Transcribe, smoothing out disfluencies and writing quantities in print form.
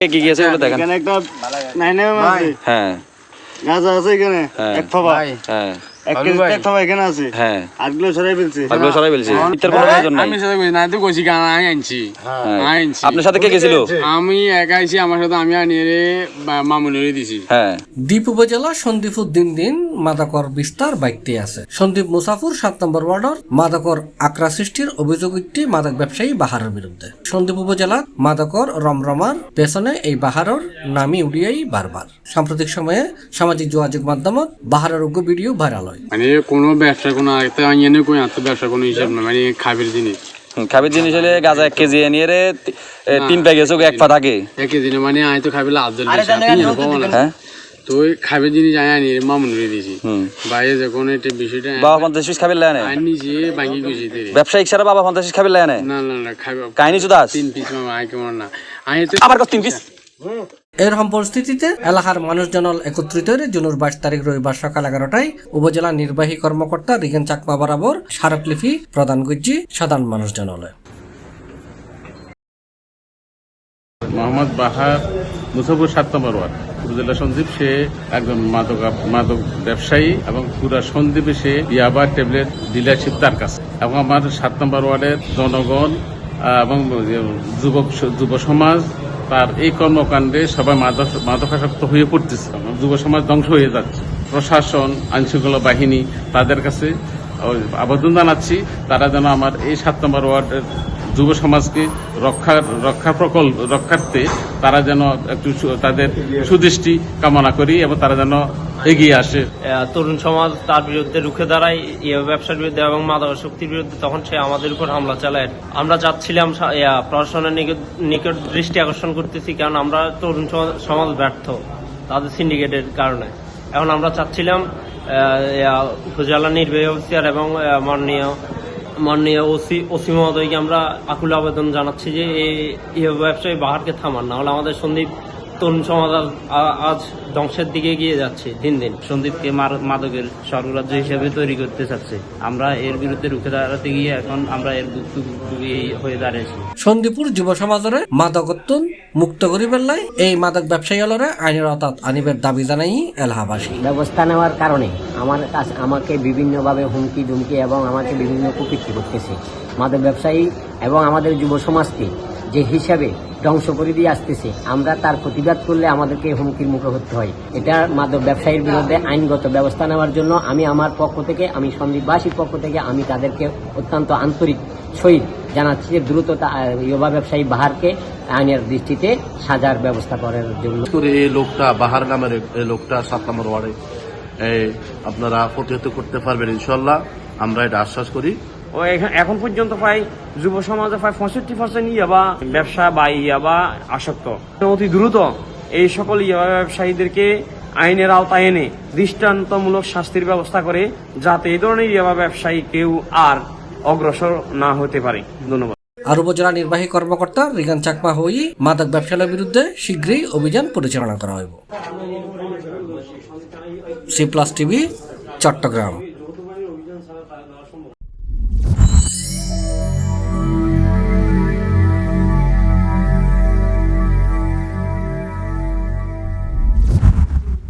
কি কি আছে ওগুলো দেখেন। এখানে একটা নাইনেম আছে। হ্যাঁ গাঁজা আছে এখানে এক ফবা। হ্যাঁ এক কেজি এক ফবা এখানে আছে। হ্যাঁ আটগুলো সরাই ফেলছে। আগুলো সরাই ফেলছে। ইত্যার কোনো প্রয়োজন নাই। আমি সাথে কইছি না, তুই কইছি গান আমি আনছি। আনছি। আপনার সাথে কে গেছিল? আমি একা আইছি, আমার সাথে আমি আনিয়ে মামুনিরে দিছি। হ্যাঁ দ্বীপ উপজেলা সন্দ্বীপুর দিন দিন মাদকর বিস্তার বাড়তে আছে। সন্দ্বীপ মুসাফুর 7 নম্বর ওয়ার্ডের মাদকর আকরা সৃষ্টির অভিযোগ একটি মাদক ব্যবসায়ী বাহারের বিরুদ্ধে। সন্দ্বীপ উপজেলার মাদকর রমরমার পেছনে এই বাহারের নামই উড়িয়াই বারবার। সাম্প্রতিক সময়ে সামাজিক যোগাযোগ মাধ্যমত বাহারের উগ্র ভিডিও ভাইরাল হয়। মানে কোনো ব্যবসা কোনো একটা আনিয়ে কই আত্ম ব্যবসা কোনো হিসাব না, মানে খাবের জিনিস। খাবের জিনিস হলে গাঁজা 1 কেজি এনে রে 3 প্যাকেজ হোক 1 পা থাকে। একই দিনে মানে আই তো খাবিলা আব্দুল হ্যাঁ তো খাবের জিনিস আনি মামুনিরে দিছি। বাইরে যখন এটা বিষয়টা বাবা 50 পিস খাবে লানে আনি যে ভাঙি গেছি তেরে। ব্যবসায়িক সারা বাবা 50 পিস খাবে লানে না না না খাবে কাহিনী জুদাস 3 পিস মামা আই কেমন না আই তো আবার 3 পিস। এরকম পরিস্থিতিতে এলাকার মানুষজন একত্রিত হয়ে জুনের 22 তারিখ রবিবার সকাল 11টায় উপজেলা নির্বাহী কর্মকর্তা রিগেন চাকমা বরাবর স্মারকলিপি প্রদান করছি সাধারণ মানুষজন। মোহাম্মদ বাহার মুসাফুর 7 নম্বর ওয়ার্ড উপজেলা সন্দ্বীপ। সে একজন মাদক ব্যবসায়ী এবং পুরা সন্দ্বীপে সে ইয়াবা ট্যাবলেট ডিলারশিপ তার কাছে। এবং আমার 7 নম্বর ওয়ার্ডের জনগণ এবং যুব সমাজ তার এই কর্মকাণ্ডে সবাই মাদকাসক্ত হয়ে পড়তেছে। যুব সমাজ ধ্বংস হয়ে যাচ্ছে। প্রশাসন, আইনশৃঙ্খলা বাহিনী তাদের কাছে আবেদন জানাচ্ছি, তারা যেন আমার এই 7 নম্বর ওয়ার্ডের যুব সমাজকে রক্ষার্থে তারা যেন একটু তাদের সুদৃষ্টি কামনা করি এবং তারা যেন এগিয়ে আসে। তরুণ সমাজ তার বিরুদ্ধে রুখে দাঁড়ায় ব্যবসার বিরুদ্ধে এবং মাদকাসক্তির বিরুদ্ধে, তখন সে আমাদের উপর হামলা চালায়। আমরা চাচ্ছিলাম প্রশাসনের নিকট দৃষ্টি আকর্ষণ করতেছি, কারণ আমরা তরুণ সমাজ ব্যর্থ তাদের সিন্ডিকেটের কারণে। এখন আমরা চাচ্ছিলাম উপজেলা নির্বাহী অফিসার এবং মাননীয় ওসি মহোদয়কে আমরা আকুল আবেদন জানাচ্ছি যে এই ব্যবসায়ী বাহারকে থামান, না হলে আমাদের সন্দ্বীপ তরুণ সমাজ আজ ধ্বংসের দিকে এগিয়ে যাচ্ছে। দিন দিন সন্দ্বীপকে মাদকের স্বর্গরাজ্য হিসেবে তৈরি করতে চাচ্ছে। আমরা এর বিরুদ্ধে রুখে দাঁড়াতে গিয়ে এখন আমরা এর ভুক্তভোগী হয়ে দাঁড়িয়েছি। সন্দ্বীপুর যুব সমাজের মাদকত্বন মুক্ত করিবার লাই এই মাদক ব্যবসায়ী আইনের আওতাত আনিবের দাবি জানাই এলাহাবাসী। ব্যবস্থা নেওয়ার কারণে আমাকে বিভিন্নভাবে হুমকি ধুমকি এবং আমাকে বিভিন্ন কুকীর্তি করতেছে মাদক ব্যবসায়ী এবং আমাদের যুব সমাজকে যে হিসাবে ধ্বংস করে দিয়ে আসতেছে। আমরা তার প্রতিবাদ করলে আমাদেরকে হুমকির মুখে হতে হয়। এটা মাদক ব্যবসায়ীর বিরুদ্ধে আইনগত ব্যবস্থা নেওয়ার জন্য আমি আমার পক্ষ থেকে, আমি সন্দ্বীপবাসীর পক্ষ থেকে আমি তাদেরকে অত্যন্ত আন্তরিক সহিত জানাচ্ছি যে দ্রুত ইয়াবা ব্যবসায়ী বাহারকে আইনের দৃষ্টিতে সাজার ব্যবস্থা করার জন্য। এই লোকটা বাহার নামের এই লোকটা 7 নম্বর ওয়ার্ডে আপনারা প্রতিহত করতে পারবেন ইনশাল্লাহ, আমরা এটা আশ্বাস করি। ও এখন পর্যন্ত প্রায় যুব সমাজে প্রায় 65% ইয়াবা ব্যবসা বা ইয়াবা আসক্ত। অতি দ্রুত এই সকল ইয়াবা ব্যবসায়ীদেরকে আইনের আওতায় এনে দৃষ্টান্তমূলক শাস্তির ব্যবস্থা করে, যাতে এই ধরনের ইয়াবা ব্যবসায়ী কেউ আর অগ্রসর না হতে পারে। ধন্যবাদ। আর উপজেলা নির্বাহী কর্মকর্তা রিগান চাকমা হই মাদক ব্যবসায়ীর বিরুদ্ধে শীঘ্রই অভিযান পরিচালনা করা হইব। C+ TV, Chittagong.